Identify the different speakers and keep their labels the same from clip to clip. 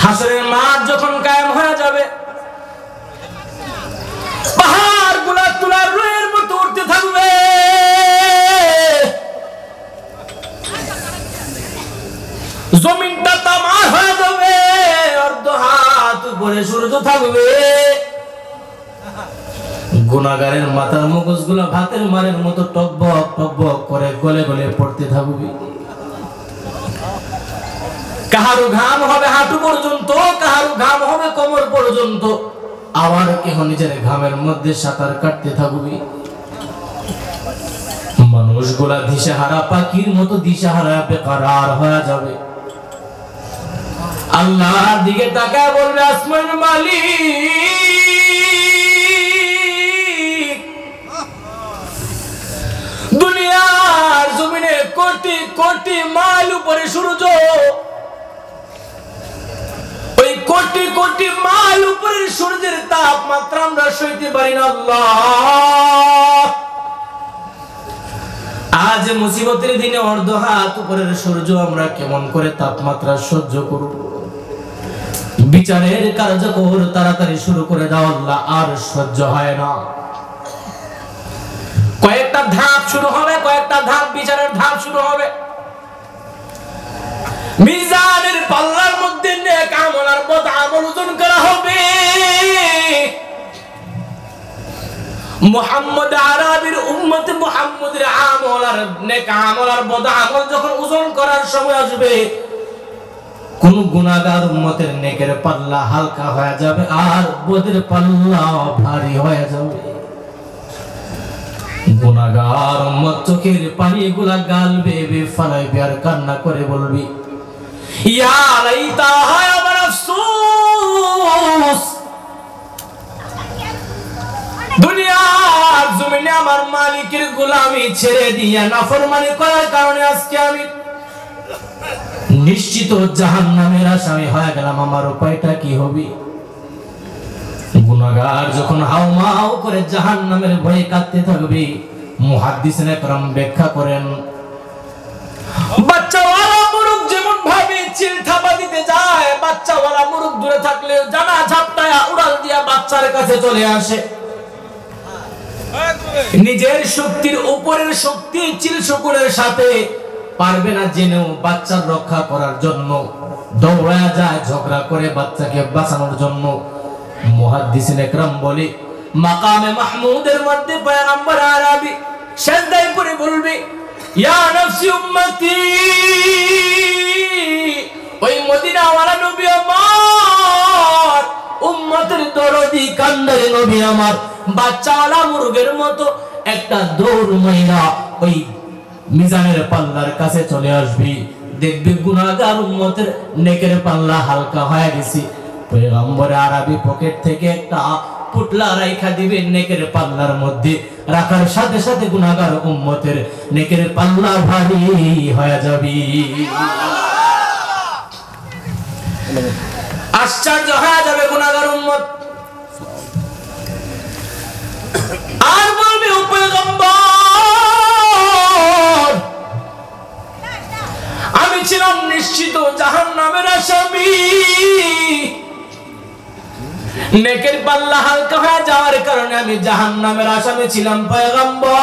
Speaker 1: হাসরের মাঠ যখন কায়েম হয়ে যাবে, পাহাড়গুলা তুলার রুইয়ের মতো উঠতে থাকবে, জমিনটা তামার হয়ে যাবে, অর্ধ হাত উপরে সূর্য থাকবে। গুনাহগারের মাথার মগজগুলা ভাতের মারের মতো টকবক টকবক করে গলে গলে পড়তে থাকবে। কাহারো ঘাম হবে হাঁটু পর্যন্ত, কাহারো ঘাম হবে কোমর পর্যন্ত, আবার কেহ নিজের ঘামের মধ্যে সাঁতার কাটতে থাকবে। মানুষগুলা দিশাহারা পাখির মতো দিশাহারা বেকারার হয়ে যাবে। আল্লাহর দিকে তাকায় বলবে, আসমানের মালিক, দুনিয়ার জমিনে কোটি কোটি মাইল উপরে সূর্য, ওই কোটি কোটি মাইল উপরে সূর্যের তাপমাত্রা আমরা সইতে পারি না। আল্লাহ, আজ মুসিবতের দিনে অর্ধ হাত উপরের সূর্য আমরা কেমন করে তাপমাত্রা সহ্য করব? বিচারের কার্যকর তাড়াতাড়ি শুরু করে দাও আল্লাহ, আর সহ্য হয় না। কয়েকটা ধাপ শুরু হবে, কয়েকটা ধাপ, বিচারের ধাপ শুরু হবে। মিজানের পাল্লার মধ্যে নেক আমল আর বদ আমল ওজন করা হবে। মুহাম্মদ আরবির উম্মত মুহাম্মদের আমল আর নেক আমল আর বদ আমল যখন ওজন করার সময় আসবে, কোন গুনাহগার উম্মতের নেকের পাল্লা হালকা হয়ে যাবে আর বদের পাল্লা ভারী হয়ে যাবে। গুনাহগার উম্মত চোখের পানিগুলা গাল বেয়ে ফালাইবে আর কান্না করে বলবি, ইয়া লাইতা হায় আমার আফসোস, দুনিয়ার জমিনে আমার মালিকের গোলামি ছেড়ে দিয়া নাফরমানি করার কারণে আজকে আমি নিশ্চিত জাহান্নামের আসামি হয়ে গেলাম। আমার উপায়টা কি হবে? গুনাহগার যখন হাউমাউ করে জাহান্নামের ভয়ে কাঁদতে থাকবে, মুহাদ্দিসিনে কেরাম ব্যাখ্যা করেন, বাচ্চাওয়ালা মুরগ যেমন ভাবে চিলঠাপা দিতে যায়, বাচ্চাওয়ালা মুরগ দূরে থাকলে জানা ঝাপটায়া উড়াল দিয়া বাচ্চার কাছে চলে আসে। নিজের শক্তির উপরের শক্তি চিলশকুরের সাথে পারবে না জেনেও বাচ্চার রক্ষা করার জন্য দৌড়ায়া যায় ঝগড়া করে বাচ্চাকে বাঁচানোর জন্য। মুহাদ্দিসিনে কেরাম বলে, মাকামে মাহমুদের মধ্যে পয়গম্বর আরবি সিজদায় পড়ে বলবে, ইয়া নফসি উম্মতি, ওই মদিনাওয়ালা নবী আমার, উম্মতের দরদি কান্দারে নবী আমার, বাচ্চাওয়ালা মুরগের মতো একটা দৌড় মাইরা ওই মিজানের পাল্লার কাছে চলে আসবি, দেখবি গুনাহগার উম্মতের নেকের পাল্লা হালকা হয়ে গেছে। পয়গম্বর আরবি পকেট থেকে একটা পুটলা রাইখা দিবে নেকের পাল্লার মধ্যে, রাখার সাথে সাথে গুনাহগার উম্মতের নেকের পাল্লা ভারী হয়ে যাবে। আশ্চর্য হয়ে যাবে গুনাহগার উম্মত, আর বলবে, ও পয়গম্বর, আমি ছিলাম নিশ্চিত জাহান্নামের আসামি, নেকের পাল্লা হালকা হয়ে যাওয়ার কারণে আমি জাহান্নামের আসামি ছিলাম পয়গম্বর,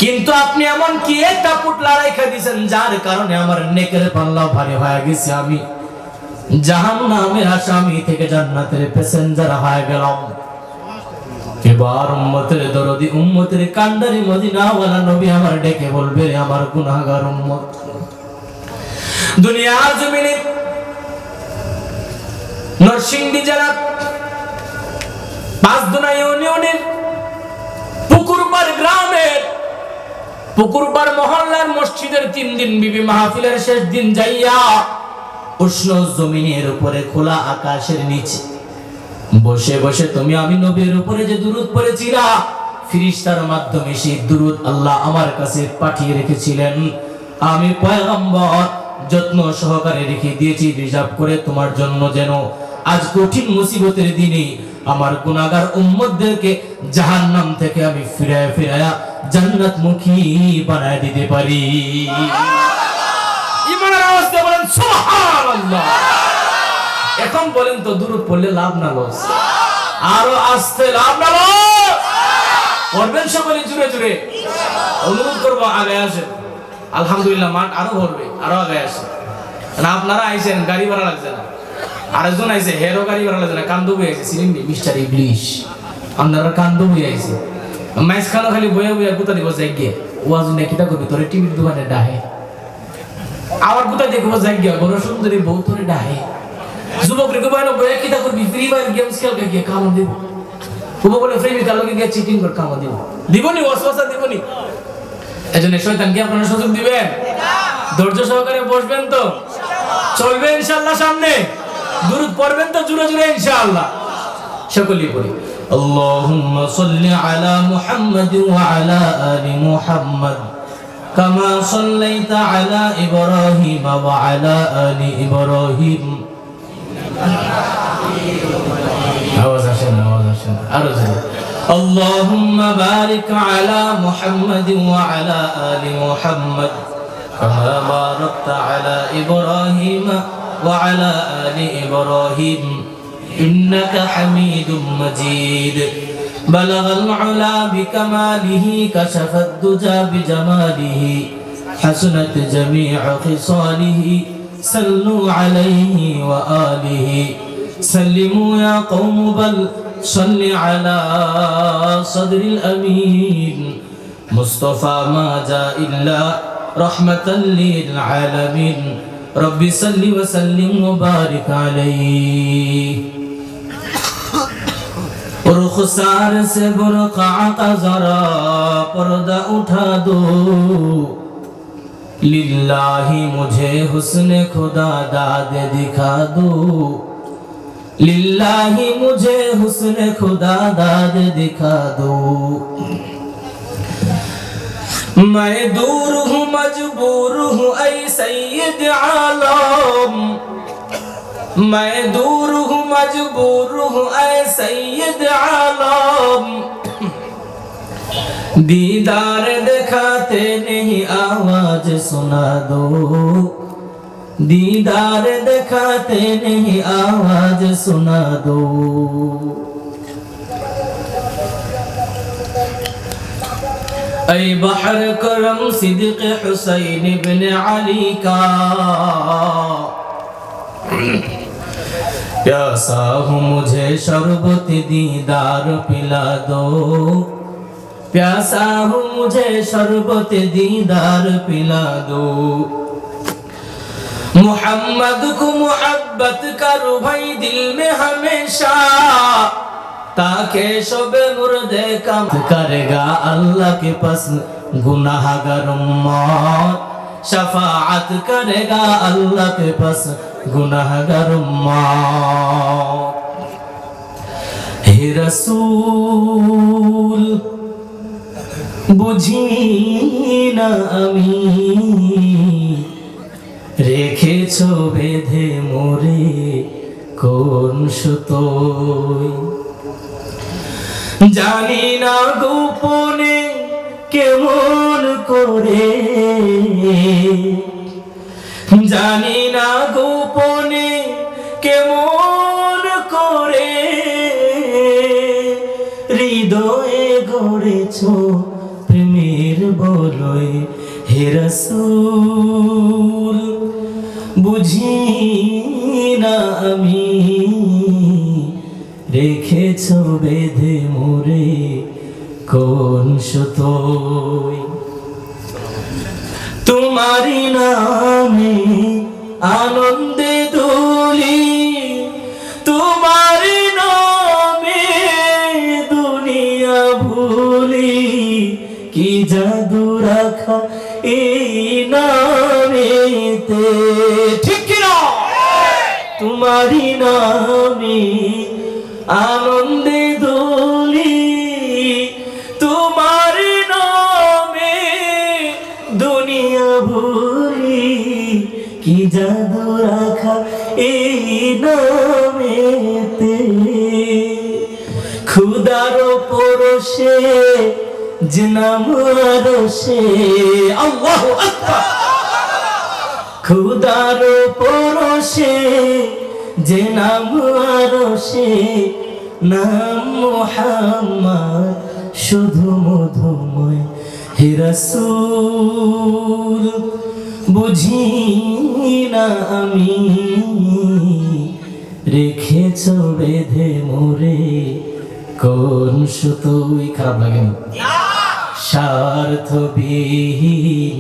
Speaker 1: কিন্তু আপনি এমন কি একটা পুটলা রাইখা দিয়েছেন যার কারণে আমার নেকের পাল্লা ভারী হয়ে গেছে, আমি জাহান্নামের আসামি থেকে জান্নাতের প্যাসেঞ্জার হয়ে গেলাম। এবার উম্মতের দরদি উম্মতের কান্দারি মদিনাওয়ালা নবী আমার ডেকে বলবে, আমার গুনাহগার উম্মত, দুনিয়ার জমিনে নরসিংদী জেলার পাঁচদুনা ইউনিয়নের পুকুরপাড় গ্রামের পুকুরপাড় মহল্লার মসজিদের 3 দিন বিবি মাহফিলের শেষ দিন যাইয়া উষ্ণ জমিনের উপরে খোলা আকাশের নিচে বসে বসে তুমি আমি নবীর উপরে যে দুরূদ পড়েছিলা, ফেরেশতার মাধ্যমে সেই দুরূদ আল্লাহ আমার কাছে পাঠিয়ে রেখেছিলেন, আমি পয়গম্বর যত্ন সহকারে রেখে দিয়েছি রিজার্ভ করে তোমার জন্য, যেন আজ কঠিন মুসিবতের দিনে আমার গুনাহগার উম্মতদেরকে জাহান্নাম থেকে আমি ফিরায়া জান্নাতমুখী বানায় দিতে পারি। ইমানের আওয়াজ দিয়ে বলেন সুবহান। এখন বলেন তো দুরূদ পড়লে লাভ না লস? আরো আসতে লাভ না লস? পড়বেন সকলে জুড়ে জুড়ে অনুরোধ করবো আগে আসেন। আলহামদুলিল্লাহ মাঠ আরো ভরবে, আরো আগে আসেন। আপনারা আইছেন গাড়ি ভাড়া লাগছে না, আরেকজন আইছে হেরো গাড়ি ভাড়া লাগছে না, কান্দবি আইছে সিলিন্ডি মিস্টার ইংলিশ আপনারা কান্দবি আইছে মাইসখানো খালি বইয়া বইয়া গুতা দিব যাই গিয়ে ওয়াজ নে কিটা করবি তোরে টিভির দোকানে ডাহে আবার গুতা দেখবো যাই গিয়া বড় সুন্দরী বউ তোরে ডাহে যুবক রে কইবানো বইয়া কিটা করবি ফ্রি ফায়ার গেমস খেলকে গিয়ে কাম দিব ওবো বলে প্রেমিকার লগে গিয়ে চিটিং কর কাম দিব দিবনি ওয়াসওয়াসা দিবনি। এজন্য শয়তানকে আপনারা সুযোগ দিবেন না, ধৈর্য সহকারে বসবেন তো চলবে ইনশাআল্লাহ। সামনে দুরূদ পড়বেন তো জোরে জোরে ইনশাআল্লাহ। সকলেই পড়ি আল্লাহুম্মা সাল্লি আলা মুহাম্মাদ ওয়া আলা আলি মুহাম্মাদ কামা সাল্লাইতা আলা ইব্রাহিম ওয়া আলা আলি ইব্রাহিম। আওয়াজ আসে না আরো জোরে আল্লাহুম্মা বারিক আলা মুহাম্মাদ ওয়া আলা আলি মুহাম্মাদ কামা বারাকতা আলা ইব্রাহিম ওয়া আলা আলি ইব্রাহিম إنك حميد مجيد بلغ العلا بكماله كشف الدجى بجماله حسنت جميع خصاله صلوا عليه وآله سلموا يا قوم بل صل على صدر الأمين مصطفى ما جاء إلا رحمة للعالمين ربي صل وسلم وبارك عليه रुखसार से बुरक़ा का ज़रा पर्दा उठा दो लिल्लाही मुझे हुस्न खुदा दाद दिखा दो लिल्लाही मुझे हुस्न खुदा दाद दिखा दो। मैं दूर हूँ मजबूर हूँ ऐ सैयद आलम मैं दूर हूँ मजबूर हूँ ऐ सैयद आलम दीदार दिखाते नहीं आवाज सुना दो दीदार दिखाते नहीं आवाज सुना दो। ऐ बहर करम सिद्दीक़ हुसैन इब्न अली का प्यासा हूँ मुझे शरबत दीदार पिला दो प्यासा हूँ मुझे शरबत दीदार पिला दो। मोहम्मद को मोहब्बत करो भाई दिल में हमेशा ताकि शबे मुर्दे कम करेगा अल्लाह के पास गुनाहगार उम्मत शफाअत करेगा अल्लाह के पास गुनाहगार उम्मत। हे रसूल बुझी ना आमी রেখেছো বেঁধে মোরে কোন সুতোয় জানি না গোপনে কেমন করে জানি না গোপনে কেমন করে হৃদয়ে গড়েছো প্রেমের বলয়। হে রাসূল বুঝি না আমি রেখেছো বেঁধে মোরে কোন সুতোয় তোমারি নামে আনন্দে দুলি তোমারি নামে দুনিয়া ভুলি কি জাদু রাখা এই নামেতে ঠিক কিনা তোমারি নামে আনন্দে দুলি তোমার নামে দুনিয়া ভুলি কি জাদু রাখা এই নামেতে। খুদার পরশে জিনাম রশে আল্লাহু আকবার খুদার পরশে যে নাম আরশে নাম মুহাম্মদ শুধু মধুময় হে রাসূল বুঝি না আমি রেখেছ বেঁধে মোরে কোন সুতোই খারাপ লাগেনি স্বার্থবিহীন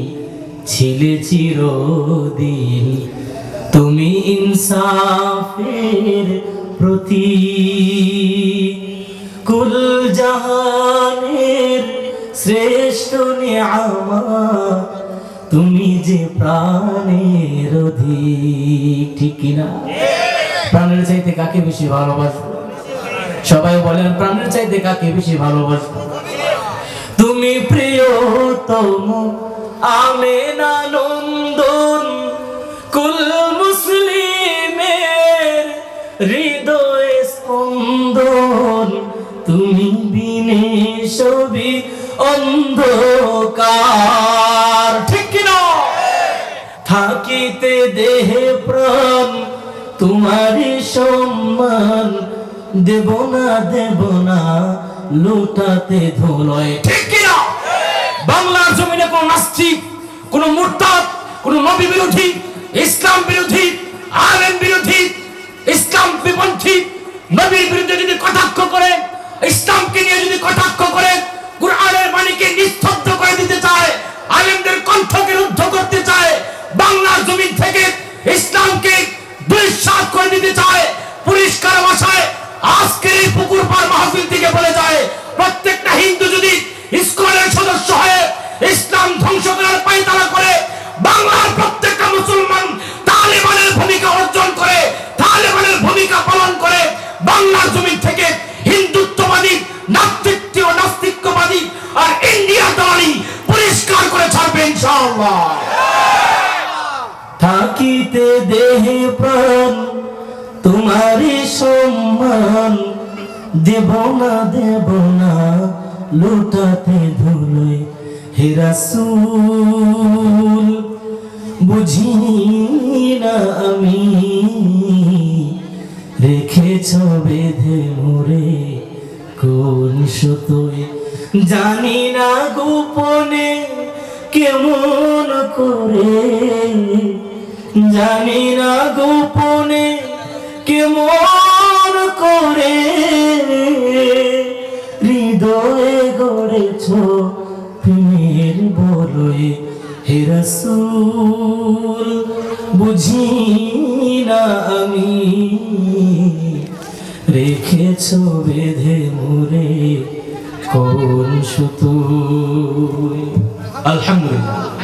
Speaker 1: ছিলে চিরদিন তুমি ইনসাফের প্রতি কুল জাহানের শ্রেষ্ঠ নিয়ামত তুমি যে প্রাণের অধিক ঠিক কিনা প্রাণের চাইতে কাকে বেশি ভালোবাসো সবাই বলেন প্রাণের চাইতে কাকে বেশি ভালোবাসো তুমি প্রিয়তম আমেনা নন্দন কুল মুসলিমের হৃদয় স্পন্দন তুমি বিনে সবই অন্ধকার ঠিক কিনা থাকিতে দেহে প্রাণ তোমারই সম্মান দেব না লুটাতে ধুলোয় ঠিক কিনা বাংলার জমিনে কোন নাস্তিক কোন মুরতাদ কোন নবী বিরোধী ইসলাম বিরোধী আলেম বিরোধী ইসলাম বিপন্থী নবীর বিরুদ্ধে যদি কটাক্ষ করে ইসলামকে নিয়ে যদি কটাক্ষ করে কুরআনের বাণীকে নিস্তব্ধ করে দিতে চায় আলেমদের কণ্ঠকে রুদ্ধ করতে চায় বাংলার জমিন থেকে ইসলামকে দুঃসাৎ করে দিতে চায় পরিষ্কার ভাষায় আজকের এই পুকুর পার মাহফিল থেকে বলে যায় প্রত্যেকটা হিন্দু যদি ইসকনের সদস্য হয়ে ইসলাম ধ্বংস করার পায়তারা করে বাংলার প্রত্যেকটা মুসলমান তালেবানের ভূমিকা অর্জন করে তালেবানের ভূমিকা পালন করে বাংলার জমিন থেকে হিন্দুত্ববাদী নাস্তিকবাদী আর ইন্ডিয়া দালালি পরিষ্কার করে ছাড়বে ইনশাআল্লাহ থাকিতে দেহে প্রাণ তোমারই সম্মান দেব না লুটাতে ধুলোয় হে রাসূল বুঝি না আমি রেখেছ বেঁধে মোরে কোন সুতোয় জানি না গোপনে কেমন করে জানি না গোপনে কেমন করে হৃদয়ে গড়েছ প্রেমের বলয়ে হে রাসূল বুঝি না আমি রেখেছ বেঁধে মোরে কোন সুতোয় আলহামদুলিল্লাহ।